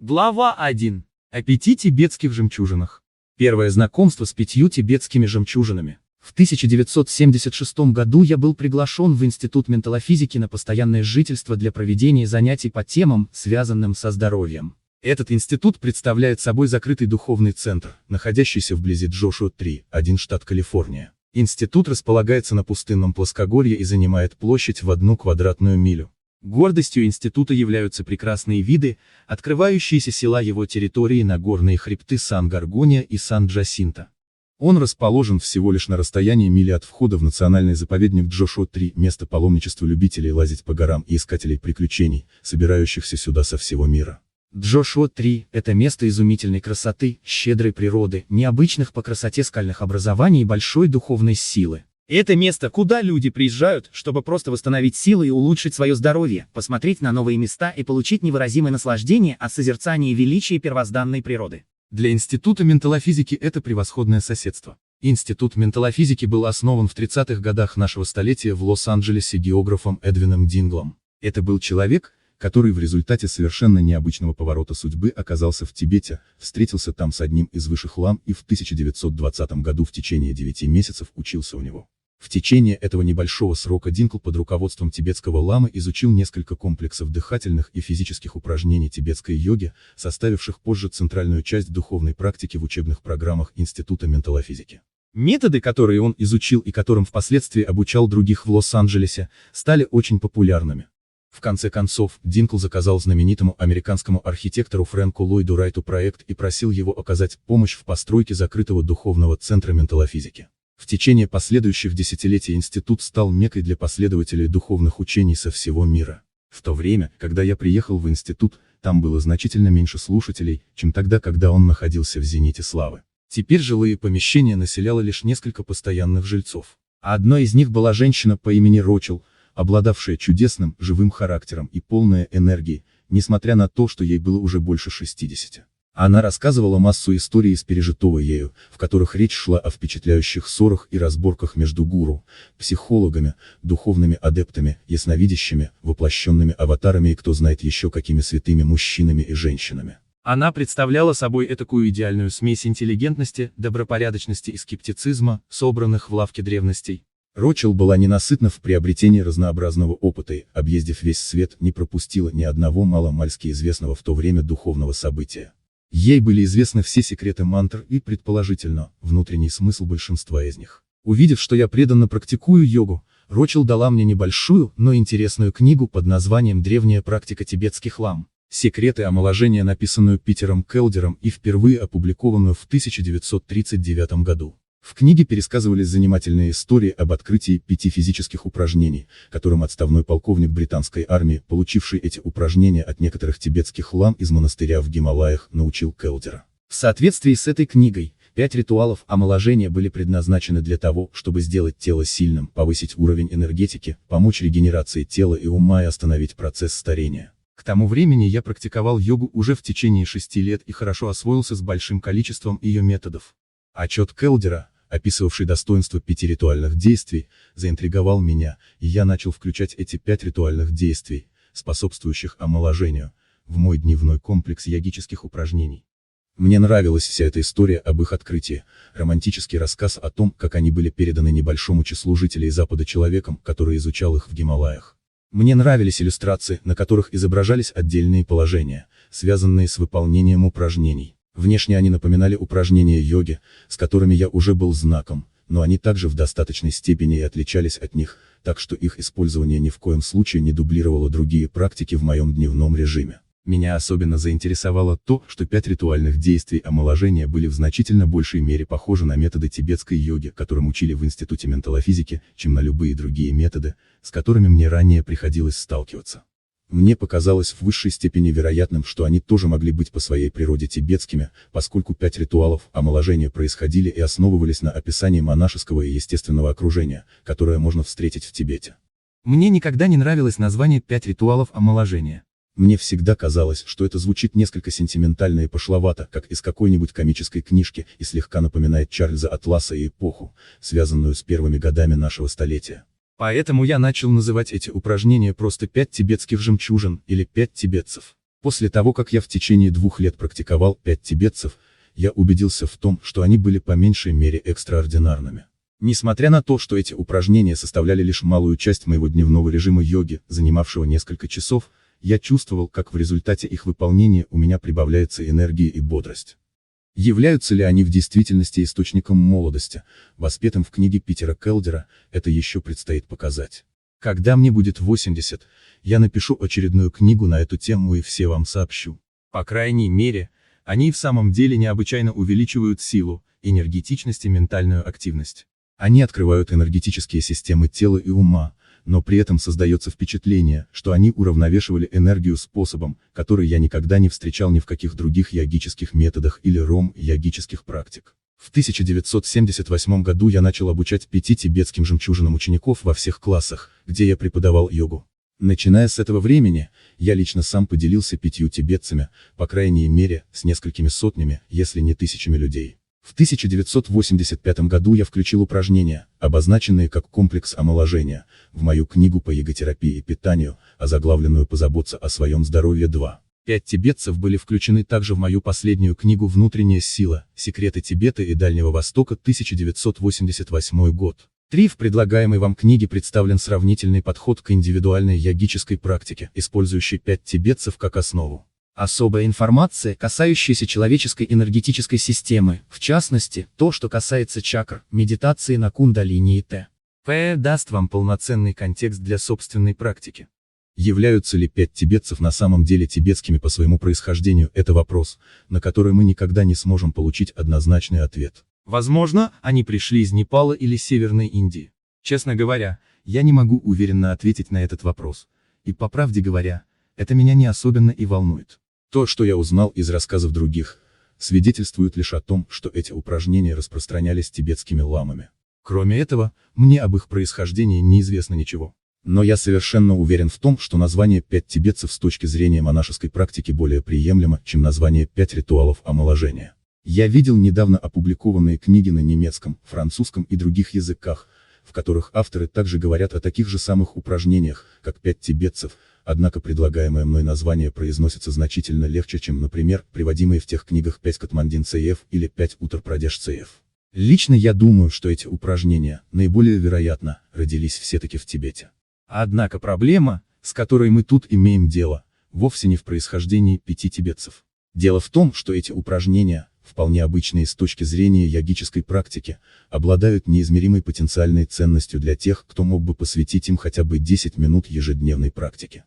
Глава 1. О 5 тибетских жемчужинах. Первое знакомство с 5 тибетскими жемчужинами. В 1976 году я был приглашен в Институт менталофизики на постоянное жительство для проведения занятий по темам, связанным со здоровьем. Этот институт представляет собой закрытый духовный центр, находящийся вблизи Джошуа-3, штат Калифорния. Институт располагается на пустынном плоскогорье и занимает площадь в 1 квадратную милю. Гордостью института являются прекрасные виды, открывающиеся села его территории на горные хребты Сан-Гаргония и Сан-Джасинто. Он расположен всего лишь на расстоянии мили от входа в национальный заповедник Джошуа-3, место паломничества любителей лазить по горам и искателей приключений, собирающихся сюда со всего мира. Джошуа-3 – это место изумительной красоты, щедрой природы, необычных по красоте скальных образований и большой духовной силы. Это место, куда люди приезжают, чтобы просто восстановить силы и улучшить свое здоровье, посмотреть на новые места и получить невыразимое наслаждение от созерцания величия первозданной природы. Для Института менталофизики это превосходное соседство. Институт менталофизики был основан в 30-х годах нашего столетия в Лос-Анджелесе географом Эдвином Динглом. Это был человек, который в результате совершенно необычного поворота судьбы оказался в Тибете, встретился там с одним из высших лам и в 1920 году в течение 9 месяцев учился у него. В течение этого небольшого срока Дингл под руководством тибетского ламы изучил несколько комплексов дыхательных и физических упражнений тибетской йоги, составивших позже центральную часть духовной практики в учебных программах Института менталофизики. Методы, которые он изучил и которым впоследствии обучал других в Лос-Анджелесе, стали очень популярными. В конце концов, Дингл заказал знаменитому американскому архитектору Фрэнку Ллойду Райту проект и просил его оказать помощь в постройке закрытого духовного центра менталофизики. В течение последующих десятилетий институт стал меккой для последователей духовных учений со всего мира. В то время, когда я приехал в институт, там было значительно меньше слушателей, чем тогда, когда он находился в зените славы. Теперь жилые помещения населяло лишь несколько постоянных жильцов. А одной из них была женщина по имени Рочел, обладавшая чудесным, живым характером и полная энергии, несмотря на то, что ей было уже больше 60. Она рассказывала массу историй из пережитого ею, в которых речь шла о впечатляющих ссорах и разборках между гуру, психологами, духовными адептами, ясновидящими, воплощенными аватарами и кто знает еще какими святыми мужчинами и женщинами. Она представляла собой этакую идеальную смесь интеллигентности, добропорядочности и скептицизма, собранных в лавке древностей. Рочел была ненасытна в приобретении разнообразного опыта и, объездив весь свет, не пропустила ни одного маломальски известного в то время духовного события. Ей были известны все секреты мантр и, предположительно, внутренний смысл большинства из них. Увидев, что я преданно практикую йогу, Рочел дала мне небольшую, но интересную книгу под названием «Древняя практика тибетских лам. Секреты омоложения», написанную Питером Келдером и впервые опубликованную в 1939 году. В книге пересказывались занимательные истории об открытии 5 физических упражнений, которым отставной полковник британской армии, получивший эти упражнения от некоторых тибетских лам из монастыря в Гималаях, научил Келдера. В соответствии с этой книгой, 5 ритуалов омоложения были предназначены для того, чтобы сделать тело сильным, повысить уровень энергетики, помочь регенерации тела и ума и остановить процесс старения. К тому времени я практиковал йогу уже в течение 6 лет и хорошо освоился с большим количеством ее методов. Отчет Келдера, описывавший достоинства 5 ритуальных действий, заинтриговал меня, и я начал включать эти 5 ритуальных действий, способствующих омоложению, в мой дневной комплекс йогических упражнений. Мне нравилась вся эта история об их открытии, романтический рассказ о том, как они были переданы небольшому числу жителей Запада человеком, который изучал их в Гималаях. Мне нравились иллюстрации, на которых изображались отдельные положения, связанные с выполнением упражнений. Внешне они напоминали упражнения йоги, с которыми я уже был знаком, но они также в достаточной степени и отличались от них, так что их использование ни в коем случае не дублировало другие практики в моем дневном режиме. Меня особенно заинтересовало то, что 5 ритуальных действий омоложения были в значительно большей мере похожи на методы тибетской йоги, которым учили в Институте менталофизики, чем на любые другие методы, с которыми мне ранее приходилось сталкиваться. Мне показалось в высшей степени вероятным, что они тоже могли быть по своей природе тибетскими, поскольку 5 ритуалов омоложения происходили и основывались на описании монашеского и естественного окружения, которое можно встретить в Тибете. Мне никогда не нравилось название 5 ритуалов омоложения. Мне всегда казалось, что это звучит несколько сентиментально и пошловато, как из какой-нибудь комической книжки, и слегка напоминает Чарльза Атласа и эпоху, связанную с первыми годами нашего столетия. Поэтому я начал называть эти упражнения просто 5 тибетских жемчужин, или 5 тибетцев. После того, как я в течение 2 лет практиковал 5 тибетцев, я убедился в том, что они были по меньшей мере экстраординарными. Несмотря на то, что эти упражнения составляли лишь малую часть моего дневного режима йоги, занимавшего несколько часов, я чувствовал, как в результате их выполнения у меня прибавляется энергия и бодрость. Являются ли они в действительности источником молодости, воспетым в книге Питера Келдера, это еще предстоит показать. Когда мне будет 80, я напишу очередную книгу на эту тему и все вам сообщу. По крайней мере, они в самом деле необычайно увеличивают силу, энергетичность и ментальную активность. Они открывают энергетические системы тела и ума, но при этом создается впечатление, что они уравновешивали энергию способом, который я никогда не встречал ни в каких других йогических методах или йогических практик. В 1978 году я начал обучать 5 тибетским жемчужинам учеников во всех классах, где я преподавал йогу. Начиная с этого времени, я лично сам поделился 5 тибетцами, по крайней мере, с несколькими сотнями, если не тысячами людей. В 1985 году я включил упражнения, обозначенные как комплекс омоложения, в мою книгу по йоготерапии и питанию, озаглавленную «Позаботься о своем здоровье 2». 5 тибетцев были включены также в мою последнюю книгу «Внутренняя сила. Секреты Тибета и Дальнего Востока», 1988 год. 3. В предлагаемой вам книге представлен сравнительный подход к индивидуальной йогической практике, использующей 5 тибетцев как основу. Особая информация, касающаяся человеческой энергетической системы, в частности, то, что касается чакр, медитации на кундалини и т.п. даст вам полноценный контекст для собственной практики. Являются ли 5 тибетцев на самом деле тибетскими по своему происхождению, это вопрос, на который мы никогда не сможем получить однозначный ответ. Возможно, они пришли из Непала или Северной Индии. Честно говоря, я не могу уверенно ответить на этот вопрос, и по правде говоря, это меня не особенно и волнует. То, что я узнал из рассказов других, свидетельствует лишь о том, что эти упражнения распространялись тибетскими ламами. Кроме этого, мне об их происхождении неизвестно ничего. Но я совершенно уверен в том, что название 5 тибетцев с точки зрения монашеской практики более приемлемо, чем название 5 ритуалов омоложения. Я видел недавно опубликованные книги на немецком, французском и других языках, в которых авторы также говорят о таких же самых упражнениях, как 5 тибетцев, однако предлагаемое мной название произносится значительно легче, чем, например, приводимые в тех книгах 5 Катмандин ЦФ или 5 Уттар Прадеш ЦФ. Лично я думаю, что эти упражнения, наиболее вероятно, родились все-таки в Тибете. Однако проблема, с которой мы тут имеем дело, вовсе не в происхождении 5 тибетцев. Дело в том, что эти упражнения, вполне обычные с точки зрения йогической практики, обладают неизмеримой потенциальной ценностью для тех, кто мог бы посвятить им хотя бы 10 минут ежедневной практике.